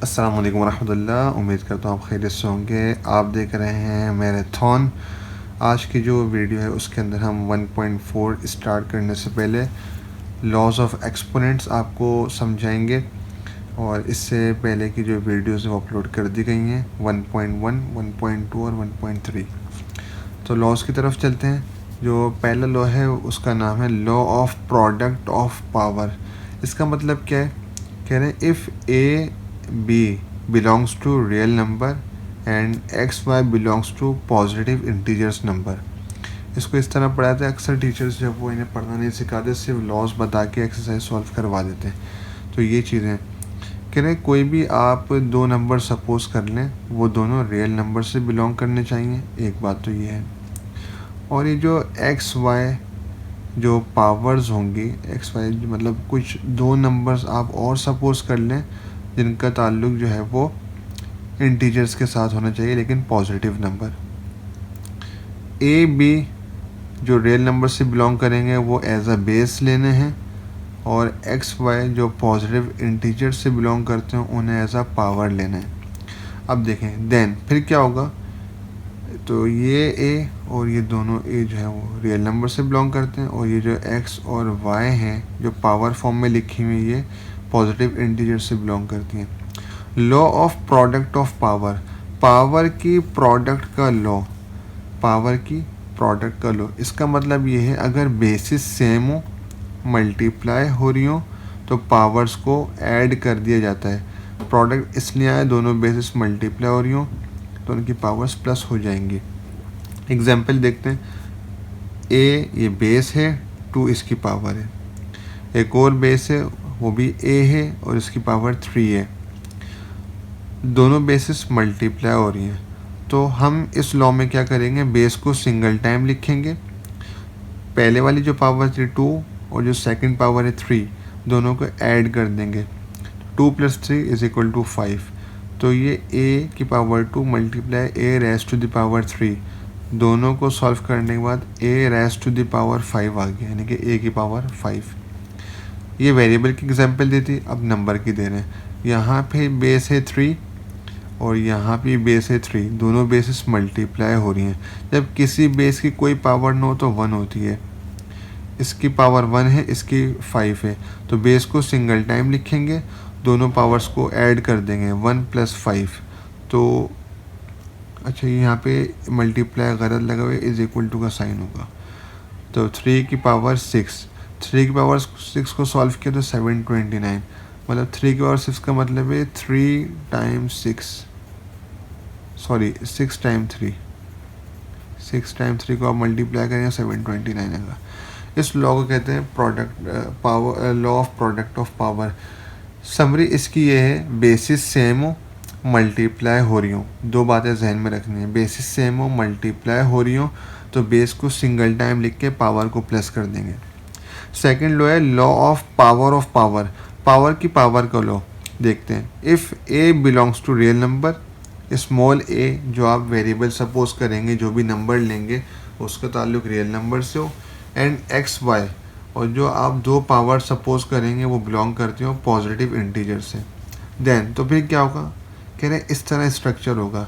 अस्सलाम वालेकुम वरहमतुल्लाह। उम्मीद करता हूँ आप खैरियत से होंगे। आप देख रहे हैं मैराथन। आज की जो वीडियो है उसके अंदर हम 1.4 स्टार्ट करने से पहले लॉज ऑफ एक्सपोनेंट्स आपको समझाएंगे, और इससे पहले की जो वीडियोज़ वो अपलोड कर दी गई हैं 1.1, 1.2 और 1.3। तो लॉज की तरफ चलते हैं। जो पहला लॉ है उसका नाम है law of product of power. इसका मतलब क्या है? कह रहे हैं if A B belongs to real number and X Y belongs to positive integers number. इसको इस तरह पढ़ाते हैं अक्सर टीचर्स, जब वो इन्हें पढ़ना नहीं सिखाते सिर्फ लॉज बता के एक्सरसाइज सॉल्व करवा देते हैं। तो ये चीज़ें कह रहे हैं कोई भी आप दो नंबर सपोज कर लें, वो दोनों रियल नंबर से बिलोंग करने चाहिए। एक बात तो ये है। और ये जो एक्स वाई जो पावर्स होंगी, एक्स वाई मतलब कुछ दो नंबर्स आप और सपोज कर लें जिनका ताल्लुक जो है वो इंटीजर्स के साथ होना चाहिए, लेकिन पॉजिटिव नंबर। ए बी जो रियल नंबर से बिलोंग करेंगे वो एज अ बेस लेने हैं, और एक्स वाई जो पॉजिटिव इंटीजर से बिलोंग करते हैं उन्हें एज अ पावर लेना है। अब देखें देन फिर क्या होगा। तो ये ए और ये दोनों ए जो है वो रियल नंबर से बिलोंग करते हैं, और ये जो एक्स और वाई हैं जो पावर फॉर्म में लिखी हुई ये पॉजिटिव इंटीजर से बिलोंग करती हैं। Law of product of power, power की प्रोडक्ट का लॉ, पावर की प्रोडक्ट का लॉ। इसका मतलब ये है अगर बेसिस सेम हो, मल्टीप्लाई हो रही हो, तो पावर्स को ऐड कर दिया जाता है। प्रोडक्ट इसलिए आए दोनों बेसिस मल्टीप्लाई हो रही हो तो उनकी पावर्स प्लस हो जाएंगी। एग्जाम्पल देखते हैं। ए ये बेस है, 2 इसकी पावर है। एक और बेस है वो भी ए है और इसकी पावर 3 है। दोनों बेसिस मल्टीप्लाई हो रही हैं, तो हम इस लॉ में क्या करेंगे, बेस को सिंगल टाइम लिखेंगे। पहले वाली जो पावर थी 2 और जो सेकंड पावर है 3, दोनों को ऐड कर देंगे। 2 + 3 = 5। तो ये a की power 2 multiply a raise to the power 3, दोनों को सॉल्व करने के बाद a raise to the power 5 आ गया, यानी कि a की पावर 5। ये वेरिएबल की एग्जांपल देती, अब नंबर की दे रहे हैं। यहाँ पे बेस है 3 और यहाँ पे बेस है 3, दोनों बेसिस मल्टीप्लाई हो रही हैं। जब किसी बेस की कोई पावर न हो तो 1 होती है। इसकी पावर 1 है, इसकी 5 है, तो बेस को सिंगल टाइम लिखेंगे, दोनों पावर्स को ऐड कर देंगे 1 + 5। तो अच्छा यहाँ पे मल्टीप्लाई गलत लगा हुआ है, = का साइन होगा। तो 3 की पावर 6, 3 की पावर 6 को सॉल्व किया तो 729, मतलब 3 की पावर 6 का मतलब है 3 × 6, सॉरी 6 × 3, 6 × 3 को आप मल्टीप्लाई करेंगे 729 आएगा। इस लॉ को कहते हैं product power, law of product of power. Summary इसकी ये है, बेसिस सेम हो, मल्टीप्लाई हो रही हो। दो बातें जहन में रखनी है, बेसिस सेम हो, मल्टीप्लाई हो रही हो, तो बेस को सिंगल टाइम लिख के पावर को प्लस कर देंगे। सेकंड लॉ है लॉ ऑफ पावर। पावर की पावर का लॉ देखते हैं। If A belongs to real number, small A जो आप वेरिएबल सपोज करेंगे, जो भी नंबर लेंगे उसका ताल्लुक रियल नंबर से हो, एंड एक्स वाई और जो आप दो पावर सपोज करेंगे वो बिलोंग करते हो पॉजिटिव इंटीजर से। देन तो फिर क्या होगा, कह रहे हैं इस तरह स्ट्रक्चर होगा।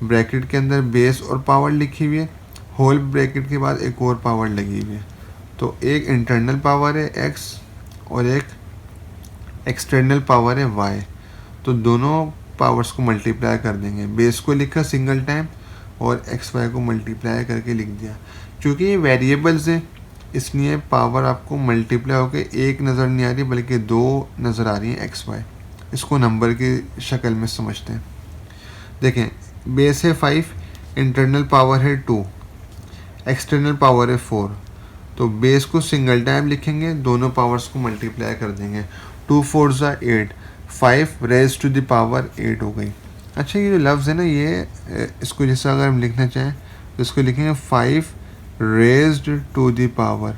ब्रैकेट के अंदर बेस और पावर लिखी हुई है, होल ब्रैकेट के बाद एक और पावर लगी हुई है। तो एक इंटरनल पावर है एक्स और एक एक्सटर्नल पावर है वाई, तो दोनों पावर्स को मल्टीप्लाई कर देंगे। बेस को लिखा सिंगल टाइम और एक्स वाई को मल्टीप्लाई करके लिख दिया। क्योंकि ये वेरिएबल्स हैं इसलिए पावर आपको मल्टीप्लाई होकर एक नज़र नहीं आ रही बल्कि दो नज़र आ रही है एक्स वाई। इसको नंबर की शक्ल में समझते हैं। देखें बेस है 5, इंटरनल पावर है 2, एक्सटर्नल पावर है 4, तो बेस को सिंगल टाइम लिखेंगे, दोनों पावर्स को मल्टीप्लाई कर देंगे। 2 × 4 = 8, 5 रेज़ टू द पावर 8 हो गई। अच्छा ये जो लफ्ज़ है ना, ये इसको जैसे अगर हम लिखना चाहें तो इसको लिखेंगे 5 raised to the power,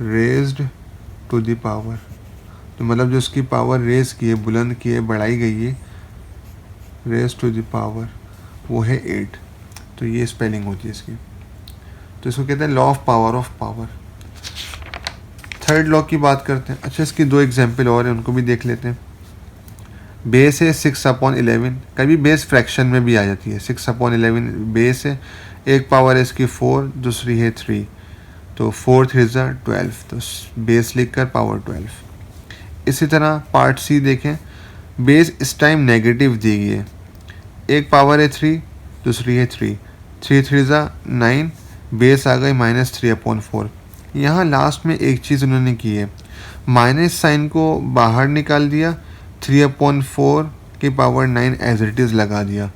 raised to the power. तो मतलब जो इसकी पावर रेज़ की है, बुलंद की है, बढ़ाई गई है, रेज़ टू द पावर, वो है 8। तो ये स्पेलिंग होती है इसकी। तो इसको कहते हैं law of power. Third law की बात करते हैं। अच्छा इसकी दो एग्जाम्पल और हैं, उनको भी देख लेते हैं। बेस है 6/11, कभी बेस फ्रैक्शन में भी आ जाती है। 6/11 बेस है, एक पावर है इसकी 4, दूसरी है 3, तो 4 3 12, तो बेस लिखकर पावर 12। इसी तरह पार्ट सी देखें, बेस इस टाइम नेगेटिव दी गई है, एक पावर है 3, दूसरी है 3, 3 3 9, बेस आ गई -3/4। यहाँ लास्ट में एक चीज़ उन्होंने की है, माइनस साइन को बाहर निकाल दिया, 3/4 की पावर 9 एज इट इज़ लगा दिया।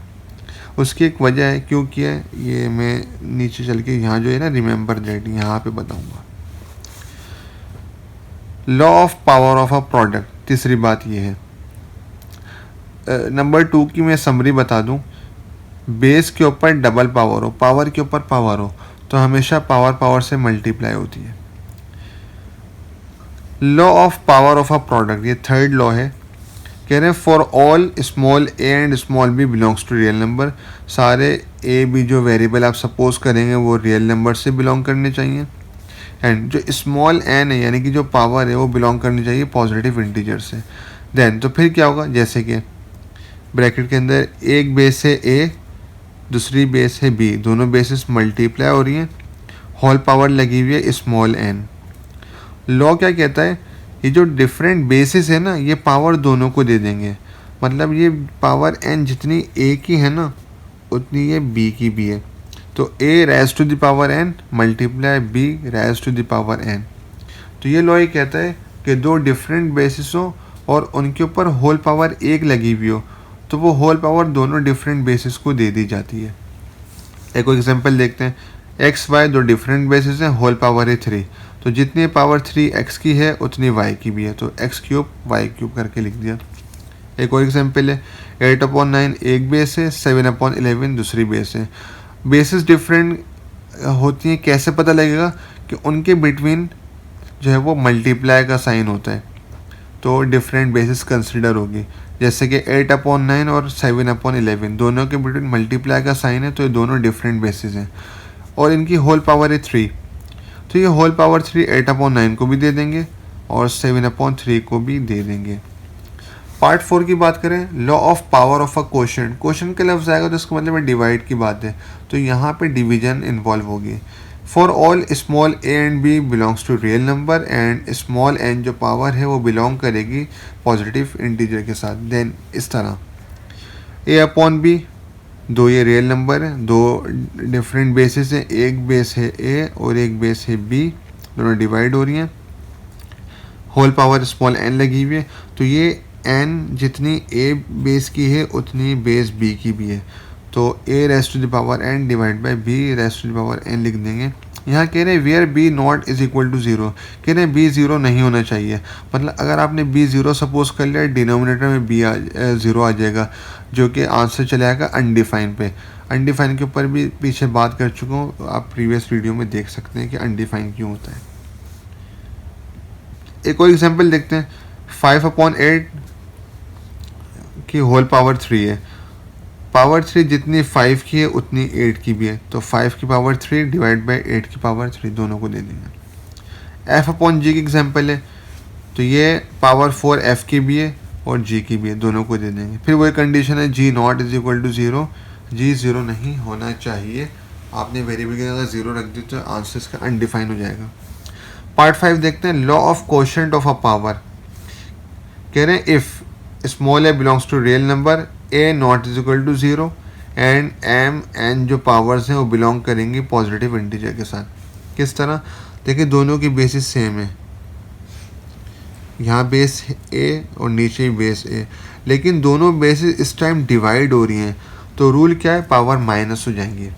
उसकी एक वजह है, क्यों किया है ये मैं नीचे चल के यहाँ जो है ना रिमेंबर दैट यहाँ पे बताऊँगा। Law of power of a product, तीसरी बात ये है। नंबर 2 की मैं समरी बता दूं, बेस के ऊपर डबल पावर हो, पावर के ऊपर पावर हो, तो हमेशा पावर पावर से मल्टीप्लाई होती है। Law of power of a product, ये थर्ड लॉ है। कह रहे हैं for all small A and small B belongs to real number, सारे ए बी जो वेरिएबल आप सपोज करेंगे वो रियल नंबर से बिलोंग करने चाहिए। एंड जो स्मॉल एन है यानी कि जो पावर है वो बिलोंग करनी चाहिए पॉजिटिव इंटीजर से। देन तो फिर क्या होगा, जैसे कि ब्रैकेट के अंदर एक बेस है ए, दूसरी बेस है बी, दोनों बेसिस मल्टीप्लाई हो रही हैं, होल पावर लगी हुई है स्मॉल एन। लॉ क्या कहता है, ये जो डिफरेंट बेसिस है ना ये पावर दोनों को दे देंगे, मतलब ये पावर एन जितनी ए की है ना उतनी ये बी की भी है। तो A raise to the power N multiply B raise to the power N. तो ये लॉ ये कहता है कि दो डिफरेंट बेसिस हो और उनके ऊपर होल पावर एक लगी हुई हो तो वो होल पावर दोनों डिफरेंट बेसिस को दे दी जाती है। एक एग्जांपल देखते हैं, एक्स वाई दो डिफरेंट बेसिस हैं, होल पावर है 3, तो जितनी पावर 3 एक्स की है उतनी वाई की भी है, तो एक्स क्यूब वाई क्यूब करके लिख दिया। एक और एग्जांपल है, 8/9 एक बेस है, 7/11 दूसरी बेस है। बेसिस डिफरेंट होती हैं, कैसे पता लगेगा कि उनके बिटवीन जो है वो मल्टीप्लाई का साइन होता है, तो डिफरेंट बेसिस कंसिडर होगी। जैसे कि 8/9 और 7/11 दोनों के बिटवीन मल्टीप्लाई का साइन है, तो ये दोनों डिफरेंट बेसिस हैं और इनकी होल पावर है 3, तो ये होल पावर 3 8/9 को भी दे देंगे और 7/3 को भी दे देंगे। पार्ट 4 की बात करें, law of power of a quotient. Quotient का लफ्ज़ आएगा तो इसका मतलब डिवाइड की बात है, तो यहाँ पे डिवीजन इन्वॉल्व होगी। For all small A and B belongs to real number and small N जो पावर है वो बिलोंग करेगी पॉजिटिव इंटीजर के साथ। देन इस तरह A/B, दो ये रियल नंबर है, दो डिफरेंट बेसिस हैं, एक बेस है ए और एक बेस है बी, दोनों डिवाइड हो रही हैं, होल पावर स्मॉल एन लगी हुई है, तो ये एन जितनी ए बेस की है उतनी बेस बी की भी है, तो A raise to the power N divide by B raise to the power N लिख देंगे। यहाँ कह रहे हैं where B not is equal to 0, कह रहे हैं बी 0 नहीं होना चाहिए, मतलब अगर आपने बी 0 सपोज कर लिया डिनोमिनेटर में बी 0 आ जाएगा, जो कि आंसर चले आएगा अनडिफाइन पे। अनडिफाइन के ऊपर भी पीछे बात कर चुका हूँ, आप प्रीवियस वीडियो में देख सकते हैं कि अनडिफाइन क्यों होता है। एक और एग्जांपल देखते हैं, 5/8 की होल पावर 3 है, पावर 3 जितनी 5 की है उतनी 8 की भी है, तो 5 की पावर 3 डिवाइड बाई 8 की पावर 3 दोनों को दे देंगे। F/G की एग्जांपल है, तो ये पावर 4 F की भी है और G की भी है, दोनों को दे देंगे। फिर वही कंडीशन है G naught is equal to 0, G 0 नहीं होना चाहिए, आपने वेरिएबल के अगर 0 रख दी तो आंसर इसका अनडिफाइन हो जाएगा। पार्ट 5 देखते हैं, law of quotient of a power. कह रहे हैं if small A belongs to real number A naught is equal to 0 and M N जो पावर्स हैं वो बिलोंग करेंगी पॉजिटिव इंटीजर के साथ। किस तरह, देखिए दोनों की बेसिस सेम है, यहाँ बेस ए और नीचे भी बेस ए, लेकिन दोनों बेसिस इस टाइम डिवाइड हो रही हैं, तो रूल क्या है, पावर माइनस हो जाएंगी।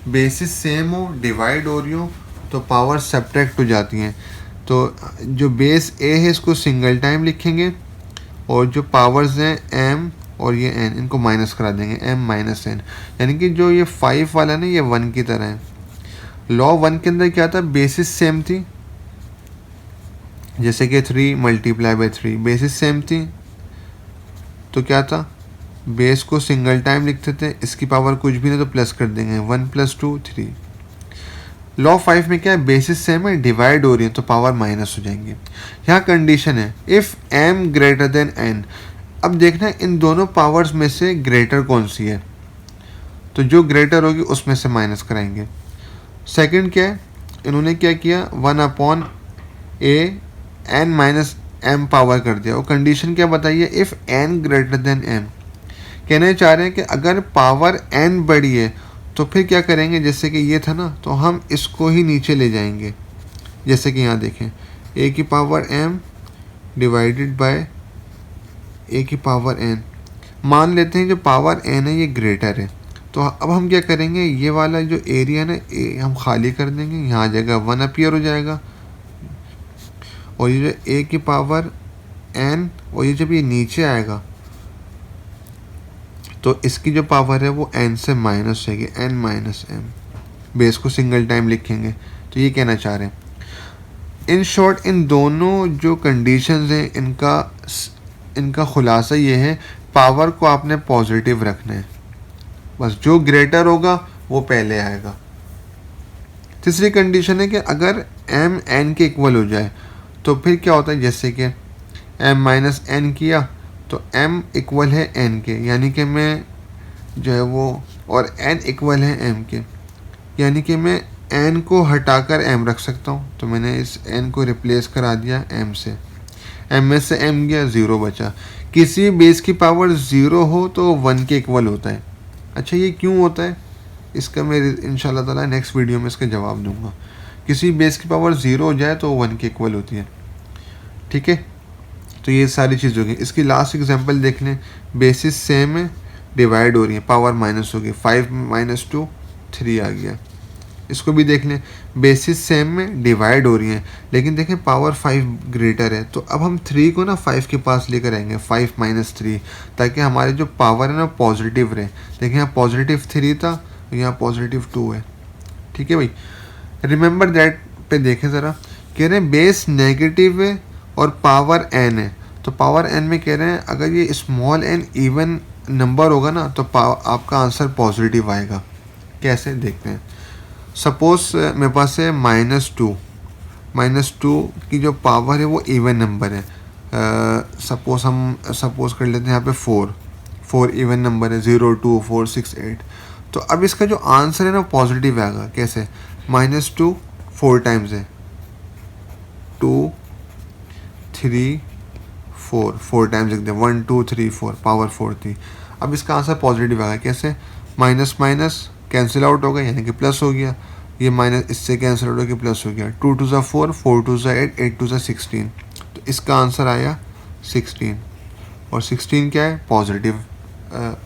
बेसिस सेम हो डिवाइड हो रही हो तो पावर सब्ट्रैक्ट हो जाती हैं, तो जो बेस ए है इसको सिंगल टाइम लिखेंगे और जो पावर्स हैं एम और ये एन इनको माइनस करा देंगे, एम माइनस एन, यानी कि जो ये 5 वाला ना ये 1 की तरह है। लॉ 1 के अंदर क्या था, बेसिस सेम थी, जैसे कि 3 मल्टीप्लाई बाई 3 बेसिस सेम थी, तो क्या था, बेस को सिंगल टाइम लिखते थे, इसकी पावर कुछ भी नहीं तो प्लस कर देंगे, 1 + 2 3। लॉ 5 में क्या है, बेसिस सेम है डिवाइड हो रही है तो पावर माइनस हो जाएंगे। यहाँ कंडीशन है if m greater than n, अब देखना है इन दोनों पावर्स में से ग्रेटर कौन सी है, तो जो ग्रेटर होगी उसमें से माइनस कराएंगे। सेकंड क्या है, इन्होंने क्या किया, 1/n-m पावर कर दिया, और कंडीशन क्या बताइए, if n greater than m। कहना चाह रहे हैं कि अगर पावर n बड़ी है तो फिर क्या करेंगे, जैसे कि ये था ना, तो हम इसको ही नीचे ले जाएंगे। जैसे कि यहाँ देखें, a की power m divided by a की पावर n। मान लेते हैं जो पावर n है ये ग्रेटर है, तो अब हम क्या करेंगे, ये वाला जो एरिया है ना हम खाली कर देंगे, यहाँ जगह 1 अपीयर हो जाएगा, और ये जो a की पावर n, और ये जब ये नीचे आएगा तो इसकी जो पावर है वो n से माइनस होगी, n माइनस m। बेस को सिंगल टाइम लिखेंगे, तो ये कहना चाह रहे हैं। इन शॉर्ट इन दोनों जो कंडीशंस हैं इनका खुलासा ये है, पावर को आपने पॉजिटिव रखना है, बस जो ग्रेटर होगा वो पहले आएगा। तीसरी कंडीशन है कि अगर m n के इक्वल हो जाए तो फिर क्या होता है, जैसे कि m माइनस n किया तो m इक्वल है n के, यानी कि मैं जो है वो, और n इक्वल है m के, यानी कि मैं n को हटाकर m रख सकता हूँ। तो मैंने इस n को रिप्लेस करा दिया m से, m में से m गया, 0 बचा। किसी बेस की पावर 0 हो तो 1 के इक्वल होता है। अच्छा, ये क्यों होता है, इसका मैं इंशाल्लाह ताला नेक्स्ट वीडियो में इसका जवाब दूंगा। किसी बेस की पावर 0 हो जाए तो 1 के इक्वल होती है, ठीक है। तो ये सारी चीज़ होगी। इसकी लास्ट एग्जांपल देख लें, बेसिस सेम है, डिवाइड हो रही है, पावर माइनस हो गई, 5 माइनस 2 3 आ गया। इसको भी देख लें, बेसिस सेम में डिवाइड हो रही हैं, लेकिन देखें पावर 5 ग्रेटर है, तो अब हम 3 को ना 5 के पास लेकर आएंगे, 5 माइनस 3, ताकि हमारे जो पावर है ना पॉजिटिव रहे। देखिए यहाँ पॉजिटिव 3 था, यहाँ पॉजिटिव 2 है, ठीक है भाई। रिमेंबर दैट पे देखें ज़रा, कह रहे हैं बेस नेगेटिव है और पावर n है, तो पावर n में कह रहे हैं अगर ये स्मॉल n इवन नंबर होगा ना तो आपका आंसर पॉजिटिव आएगा। कैसे देखते हैं, सपोज मेरे पास है -2 की जो पावर है वो इवन नंबर है। सपोज कर लेते हैं यहाँ पे 4 इवन नंबर है, 0 2 4 6 8। तो अब इसका जो आंसर है ना पॉजिटिव आएगा। कैसे, -2 4 टाइम्स है, 2 3 4 टाइम्स लिख दें, 1 2 3 4 पावर 4 थी। अब इसका आंसर पॉजिटिव आएगा। कैसे, माइनस माइनस कैंसिल आउट हो गया, यानी कि प्लस हो गया, ये माइनस इससे कैंसिल आउट हो गया, प्लस हो गया, 2 2 4 4 2 8 8 2 16। तो इसका आंसर आया 16, और 16 क्या है, पॉजिटिव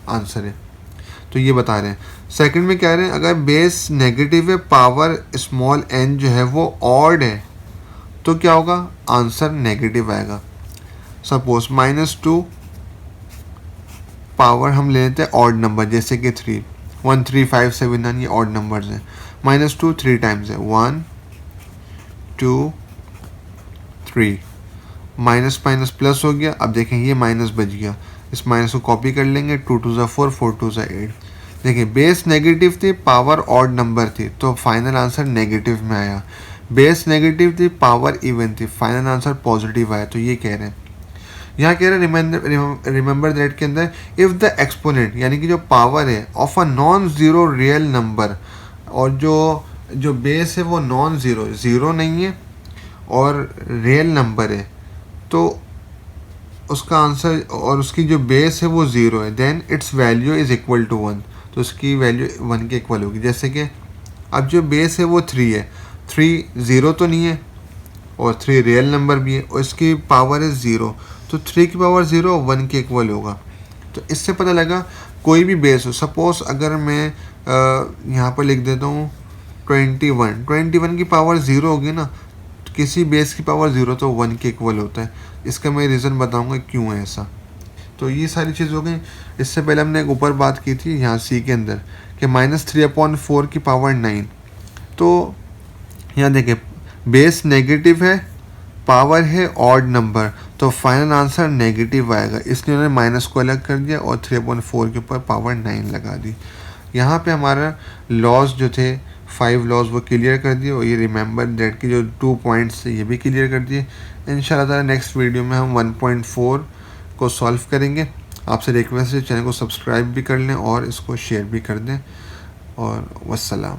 आंसर है। तो ये बता रहे हैं। सेकंड में कह रहे हैं अगर बेस नेगेटिव है, पावर स्मॉल n जो है वो ऑड है, तो क्या होगा, आंसर नेगेटिव आएगा। सपोज -2 पावर हम ले लेते हैं ऑड नंबर, जैसे कि 3 1 3 5 7 9, ये ऑड नंबर्स हैं। -2 3 टाइम्स है, 1 2 3, माइनस माइनस प्लस हो गया। अब देखें ये माइनस बच गया, इस माइनस को कॉपी कर लेंगे, 2 2 4 4 2 8। देखिए बेस नेगेटिव थी, पावर ऑड नंबर थी, तो फाइनल आंसर नेगेटिव में आया। बेस नेगेटिव थी, पावर इवन थी, फाइनल आंसर पॉजिटिव आया। तो ये कह रहे हैं, यहाँ कह रहे हैं रिमेंबर दैट के अंदर इफ़ द एक्सपोनेंट, यानी कि जो पावर है of a non zero real number, और जो बेस है वो नॉन ज़ीरो नहीं है और रियल नंबर है, तो उसका आंसर, और उसकी जो बेस है वो 0 है, then it's value is equal to 1, तो उसकी वैल्यू 1 के इक्वल होगी। जैसे कि अब जो बेस है वो 3 है, 3 0 तो नहीं है और 3 रियल नंबर भी है, और इसकी पावर है 0, तो 3 की पावर 0 1 के इक्वल होगा। तो इससे पता लगा कोई भी बेस हो, सपोज अगर मैं यहाँ पर लिख देता हूँ 21 की पावर 0 होगी ना, तो किसी बेस की पावर 0 तो 1 के इक्वल होता है। इसका मैं रीज़न बताऊँगा क्यों है ऐसा। तो ये सारी चीज़ हो गई। इससे पहले हमने एक ऊपर बात की थी यहाँ सी के अंदर कि -3/4 की पावर 9, तो यहाँ देखिए बेस नेगेटिव है, पावर है ऑड नंबर, तो फाइनल आंसर नेगेटिव आएगा, इसलिए उन्होंने माइनस को अलग कर दिया और 3/4 के ऊपर पावर 9 लगा दी। यहाँ पे हमारा लॉज जो थे 5 लॉज वो क्लियर कर दिए, और ये रिमेंबर दैट की जो 2 पॉइंट्स थे ये भी क्लियर कर दिए। इंशाल्लाह ताला नेक्स्ट वीडियो में हम 1.4 को सॉल्व करेंगे। आपसे रिक्वेस्ट है चैनल को सब्सक्राइब भी कर लें और इसको शेयर भी कर दें, और वस्सलाम।